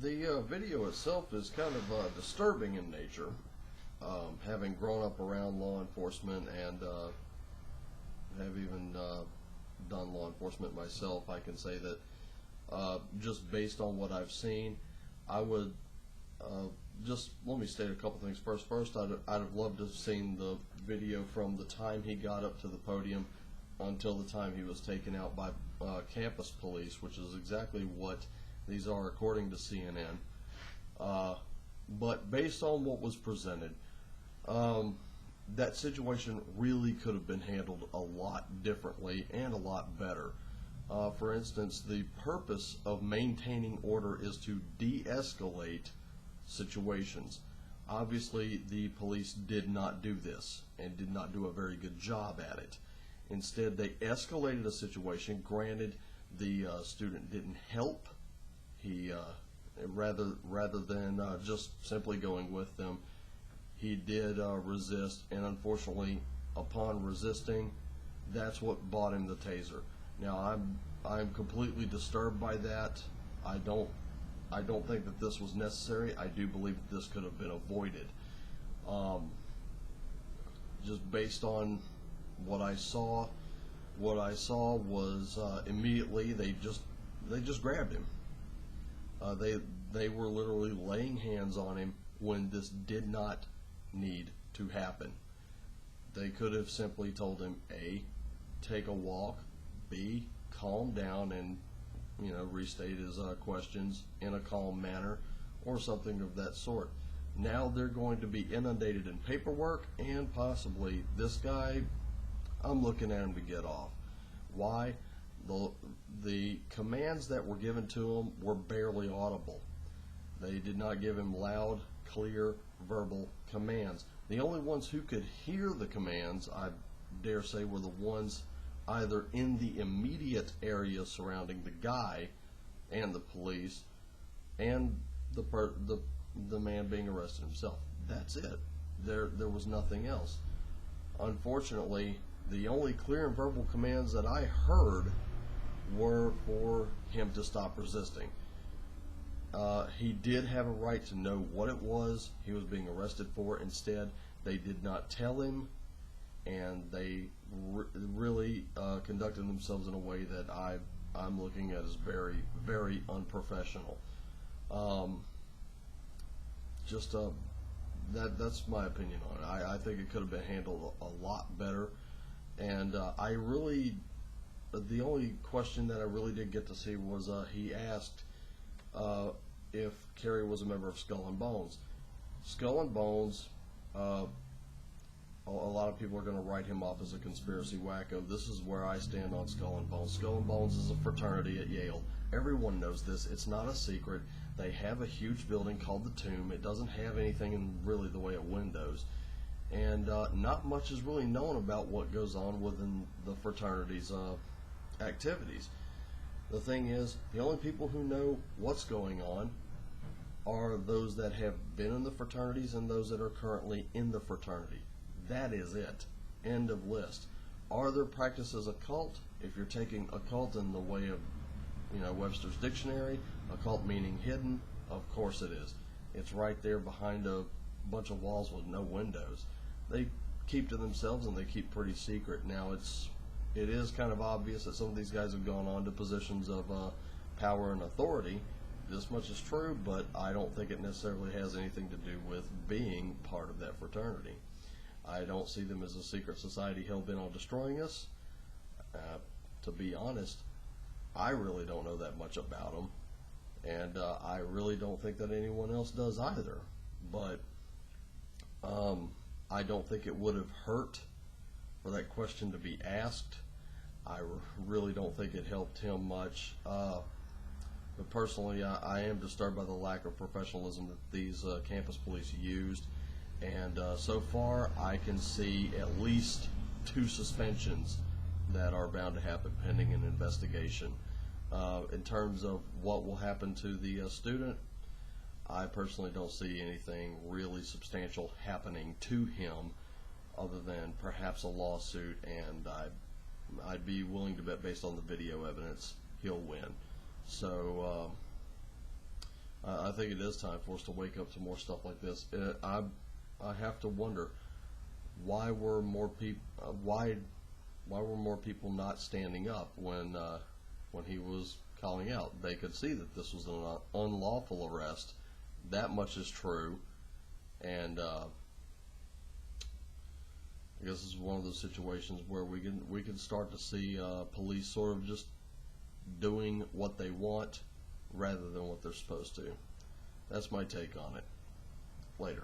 The video itself is kind of disturbing in nature. Having grown up around law enforcement and have even done law enforcement myself, I can say that just based on what I've seen, I would just let me state a couple things first. First, I'd have loved to have seen the video from the time he got up to the podium until the time he was taken out by campus police, which is exactly what these are according to CNN. But based on what was presented, that situation really could have been handled a lot differently and a lot better. For instance, the purpose of maintaining order is to de-escalate situations. Obviously, the police did not do this and did not do a very good job at it. Instead, they escalated a situation. Granted, the student didn't help. He rather than just simply going with them, he did resist, and unfortunately, upon resisting, that's what bought him the taser. Now, I'm completely disturbed by that. I don't think that this was necessary. I do believe that this could have been avoided. Just based on what I saw was immediately they just grabbed him. They were literally laying hands on him when this did not need to happen. They could have simply told him, A, take a walk, B, calm down and restate his questions in a calm manner or something of that sort. Now they're going to be inundated in paperwork, and possibly this guy, I'm looking at him to get off. Why? The commands that were given to him were barely audible. They did not give him loud, clear, verbal commands. The only ones who could hear the commands, I dare say, were the ones either in the immediate area surrounding the guy and the police and the man being arrested himself. That's it. There was nothing else. Unfortunately, the only clear and verbal commands that I heard were for him to stop resisting. He did have a right to know what it was he was being arrested for. Instead, they did not tell him, and they really conducted themselves in a way that I'm looking at as very, very unprofessional. That's my opinion on it. I think it could have been handled a lot better, and the only question that I really did get to see was he asked if KERRY was a member of Skull and Bones. Skull and Bones, a lot of people are going to write him off as a conspiracy wacko. This is where I stand on Skull and Bones. Skull and Bones is a fraternity at Yale. Everyone knows this. It's not a secret. They have a huge building called the Tomb. It doesn't have anything in really the way of windows. And not much is really known about what goes on within the fraternity's activities. The thing is, the only people who know what's going on are those that have been in the fraternities and those that are currently in the fraternity. That is it. End of list. Are there practices occult? If you're taking occult in the way of Webster's dictionary, occult meaning hidden, of course it is. It's right there behind a bunch of walls with no windows. They keep to themselves and they keep pretty secret. Now it is kind of obvious that some of these guys have gone on to positions of power and authority. This much is true, but I don't think it necessarily has anything to do with being part of that fraternity. I don't see them as a secret society hell-bent on destroying us. To be honest, I really don't know that much about them, and I really don't think that anyone else does either. But I don't think it would have hurt for that question to be asked. I really don't think it helped him much. But personally, I am disturbed by the lack of professionalism that these campus police used. And so far, I can see at least 2 suspensions that are bound to happen pending an investigation. In terms of what will happen to the student, I personally don't see anything really substantial happening to him other than perhaps a lawsuit, and I'd be willing to bet based on the video evidence he'll win. So I think it is time for us to wake up to more stuff like this. I have to wonder, why were more people not standing up when he was calling out? They could see that this was an unlawful arrest. That much is true, and I guess this is one of those situations where we can start to see police sort of just doing what they want rather than what they're supposed to. That's my take on it. Later.